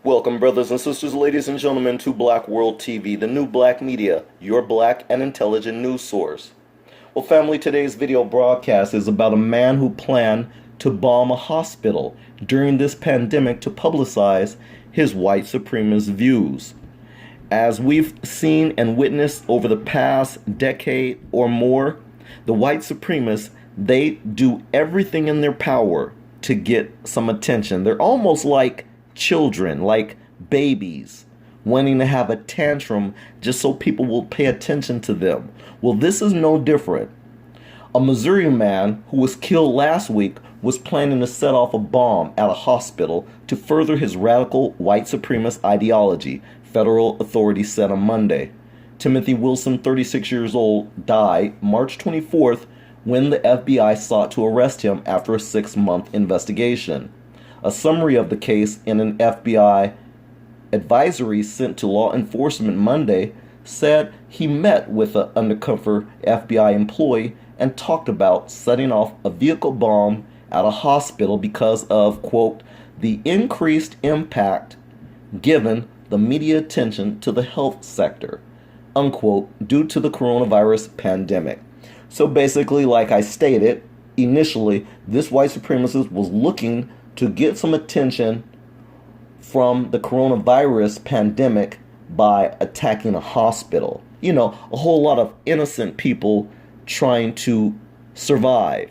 Welcome, brothers and sisters, ladies and gentlemen, to Black World TV, the new black media, your black and intelligent news source. Well, family, today's video broadcast is about a man who planned to bomb a hospital during this pandemic to publicize his white supremacist views. As we've seen and witnessed over the past decade or more, the white supremacists, they do everything in their power to get some attention. They're almost like children, like babies, wanting to have a tantrum just so people will pay attention to them. Well, this is no different. A Missouri man who was killed last week was planning to set off a bomb at a hospital to further his radical white supremacist ideology, federal authorities said on Monday. Timothy Wilson, 36 years old, died March 24th when the FBI sought to arrest him after a 6-month investigation. A summary of the case in an FBI advisory sent to law enforcement Monday said he met with an undercover FBI employee and talked about setting off a vehicle bomb at a hospital because of, quote, the increased impact given the media attention to the health sector, unquote, due to the coronavirus pandemic. So basically, like I stated, initially, this white supremacist was looking to get some attention from the coronavirus pandemic by attacking a hospital. You know, a whole lot of innocent people trying to survive.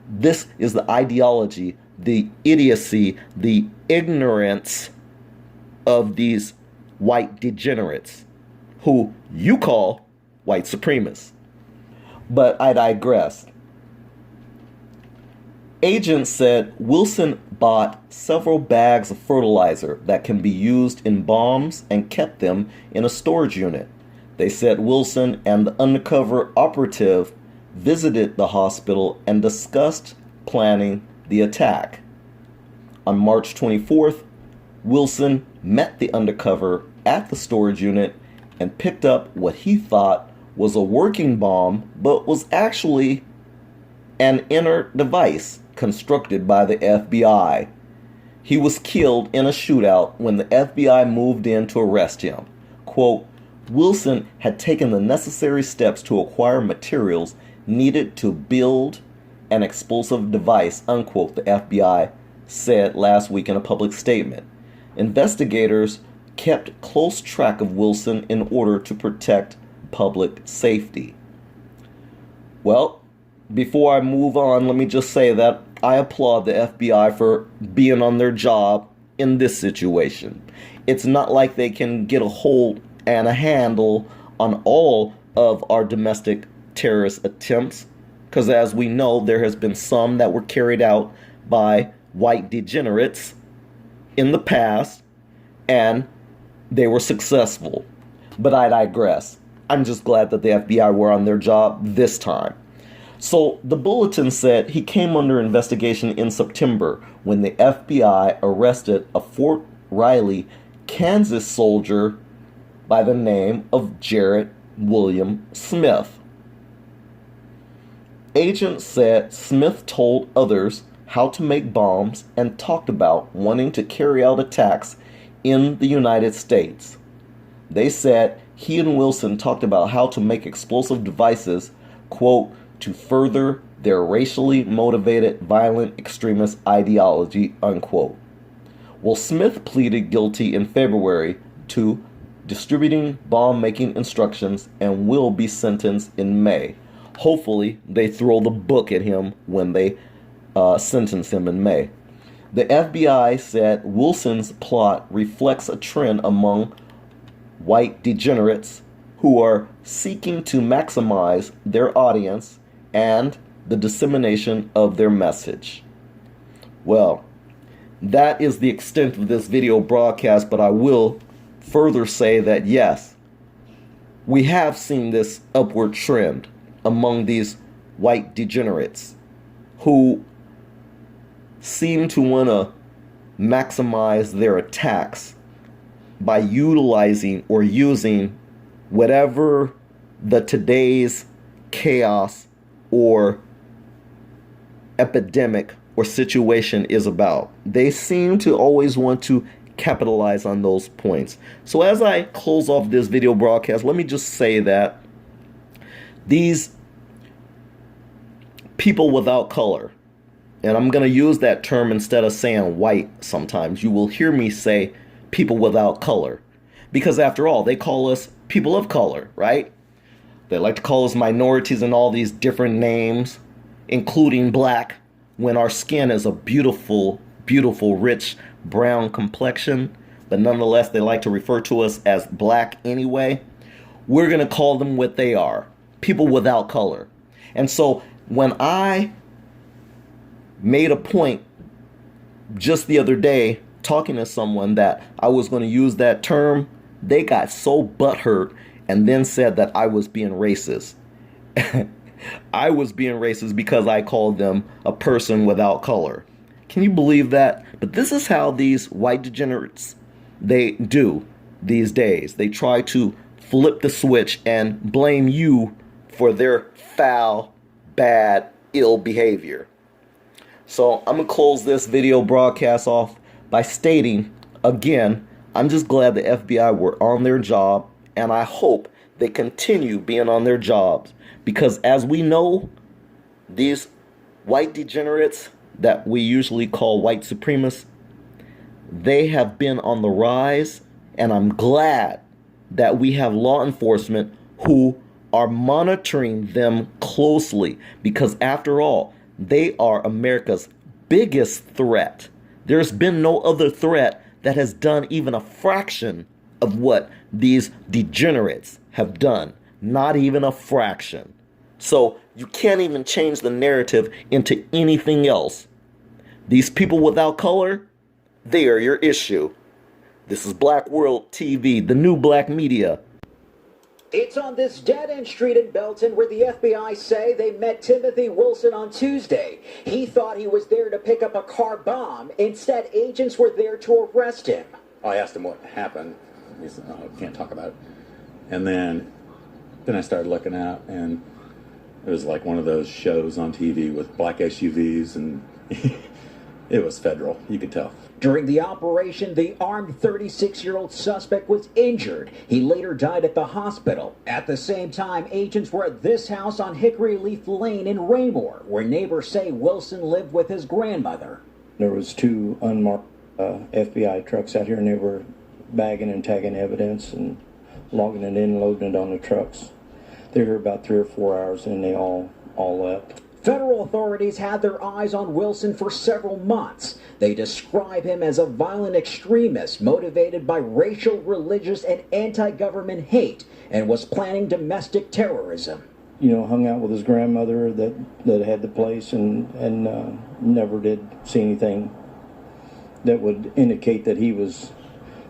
This is the ideology, the idiocy, the ignorance of these white degenerates who you call white supremacists. But I digress. Agents said Wilson bought several bags of fertilizer that can be used in bombs and kept them in a storage unit. They said Wilson and the undercover operative visited the hospital and discussed planning the attack. On March 24th, Wilson met the undercover at the storage unit and picked up what he thought was a working bomb, but was actually an inert device constructed by the FBI. He was killed in a shootout when the FBI moved in to arrest him. Quote, Wilson had taken the necessary steps to acquire materials needed to build an explosive device, unquote, the FBI said last week in a public statement. Investigators kept close track of Wilson in order to protect public safety. Well, before I move on, let me just say that I applaud the FBI for being on their job in this situation. It's not like they can get a hold and a handle on all of our domestic terrorist attempts, because as we know, there has been some that were carried out by white degenerates in the past, and they were successful. But I digress. I'm just glad that the FBI were on their job this time. So the bulletin said he came under investigation in September when the FBI arrested a Fort Riley, Kansas soldier by the name of Jarrett William Smith. Agents said Smith told others how to make bombs and talked about wanting to carry out attacks in the United States. They said he and Wilson talked about how to make explosive devices, quote, to further their racially motivated violent extremist ideology, unquote. Well, Smith pleaded guilty in February to distributing bomb-making instructions and will be sentenced in May. Hopefully, they throw the book at him when they sentence him in May. The FBI said Wilson's plot reflects a trend among white degenerates who are seeking to maximize their audience and the dissemination of their message. Well, that is the extent of this video broadcast, but I will further say that yes, we have seen this upward trend among these white degenerates who seem to want to maximize their attacks by utilizing or using whatever the today's chaos or epidemic or situation is about. They seem to always want to capitalize on those points. So as I close off this video broadcast, let me just say that these people without color, and I'm going to use that term instead of saying white sometimes. You will hear me say people without color, because after all, they call us people of color, right? They like to call us minorities and all these different names, including black, when our skin is a beautiful, beautiful, rich brown complexion. But nonetheless, they like to refer to us as black anyway. We're going to call them what they are, people without color. And so when I made a point just the other day talking to someone that I was going to use that term, they got so butthurt and then said that I was being racist. I was being racist because I called them a person without color. Can you believe that? But this is how these white degenerates, they do these days. They try to flip the switch and blame you for their foul, bad, ill behavior. So I'm going to close this video broadcast off by stating, again, I'm just glad the FBI were on their job, and I hope they continue being on their jobs, because as we know, these white degenerates that we usually call white supremacists, they have been on the rise, and I'm glad that we have law enforcement who are monitoring them closely, because after all, they are America's biggest threat. There's been no other threat that has done even a fraction of what these degenerates have done. Not even a fraction. So you can't even change the narrative into anything else. These people without color, they are your issue. This is Black World TV, the new black media. It's on this dead-end street in Belton where the FBI say they met Timothy Wilson on Tuesday. He thought he was there to pick up a car bomb. Instead, agents were there to arrest him. I asked him what happened. He said, "Oh, I can't talk about it." And then I started looking out, and it was like one of those shows on TV with black SUVs, and it was federal. You could tell. During the operation, the armed 36-year-old suspect was injured. He later died at the hospital. At the same time, agents were at this house on Hickory Leaf Lane in Raymore, where neighbors say Wilson lived with his grandmother. There was two unmarked FBI trucks out here, and they were bagging and tagging evidence and logging it in, loading it on the trucks. They were here about 3 or 4 hours, and they all left. Federal authorities had their eyes on Wilson for several months. They describe him as a violent extremist motivated by racial, religious, and anti-government hate, and was planning domestic terrorism. You know, hung out with his grandmother that had the place, and never did see anything that would indicate that he was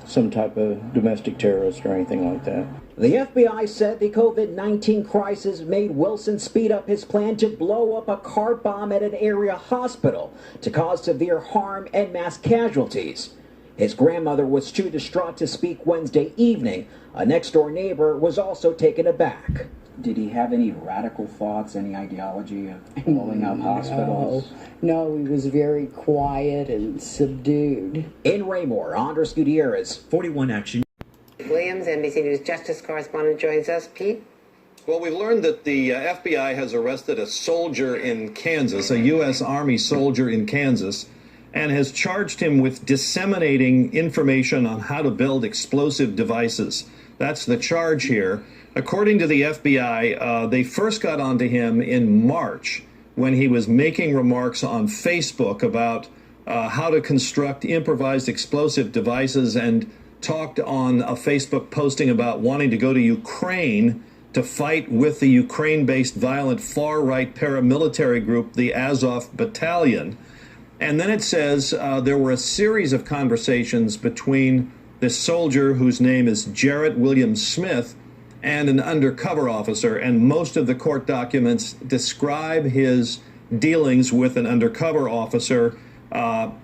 some type of domestic terrorist or anything like that. The FBI said the COVID-19 crisis made Wilson speed up his plan to blow up a car bomb at an area hospital to cause severe harm and mass casualties. His grandmother was too distraught to speak Wednesday evening. A next-door neighbor was also taken aback. Did he have any radical thoughts, any ideology of blowing up hospitals? No, he was very quiet and subdued. In Raymore, Andres Gutierrez, 41 Action. Williams, NBC News Justice correspondent, joins us. Pete? Well, we learned that the FBI has arrested a soldier in Kansas, a U.S. Army soldier in Kansas, and has charged him with disseminating information on how to build explosive devices. That's the charge here. According to the FBI, they first got onto him in March when he was making remarks on Facebook about how to construct improvised explosive devices, and talked on a Facebook posting about wanting to go to Ukraine to fight with the Ukraine-based violent far-right paramilitary group, the Azov Battalion. And then it says there were a series of conversations between this soldier, whose name is Jarrett William Smith, and an undercover officer. And most of the court documents describe his dealings with an undercover officer.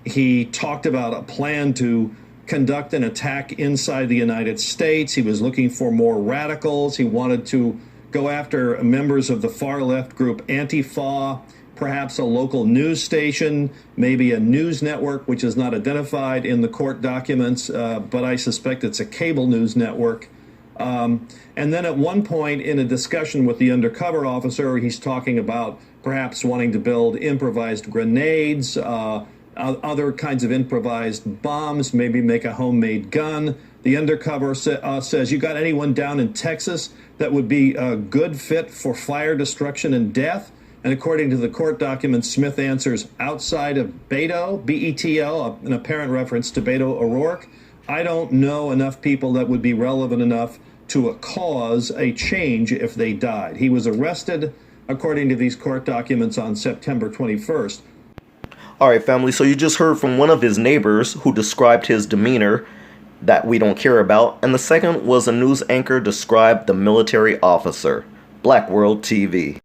He talked about a plan to conduct an attack inside the United States. He was looking for more radicals. He wanted to go after members of the far left group Antifa, perhaps a local news station, maybe a news network, which is not identified in the court documents, but I suspect it's a cable news network. And then at one point in a discussion with the undercover officer, he's talking about perhaps wanting to build improvised grenades, other kinds of improvised bombs, maybe make a homemade gun. The undercover says, you got anyone down in Texas that would be a good fit for fire, destruction, and death? And according to the court documents, Smith answers, outside of Beto, B-E-T-O, an apparent reference to Beto O'Rourke, I don't know enough people that would be relevant enough to cause a change if they died. He was arrested, according to these court documents, on September 21st. All right, family, so you just heard from one of his neighbors who described his demeanor that we don't care about, and the second was a news anchor described the military officer. Black World TV.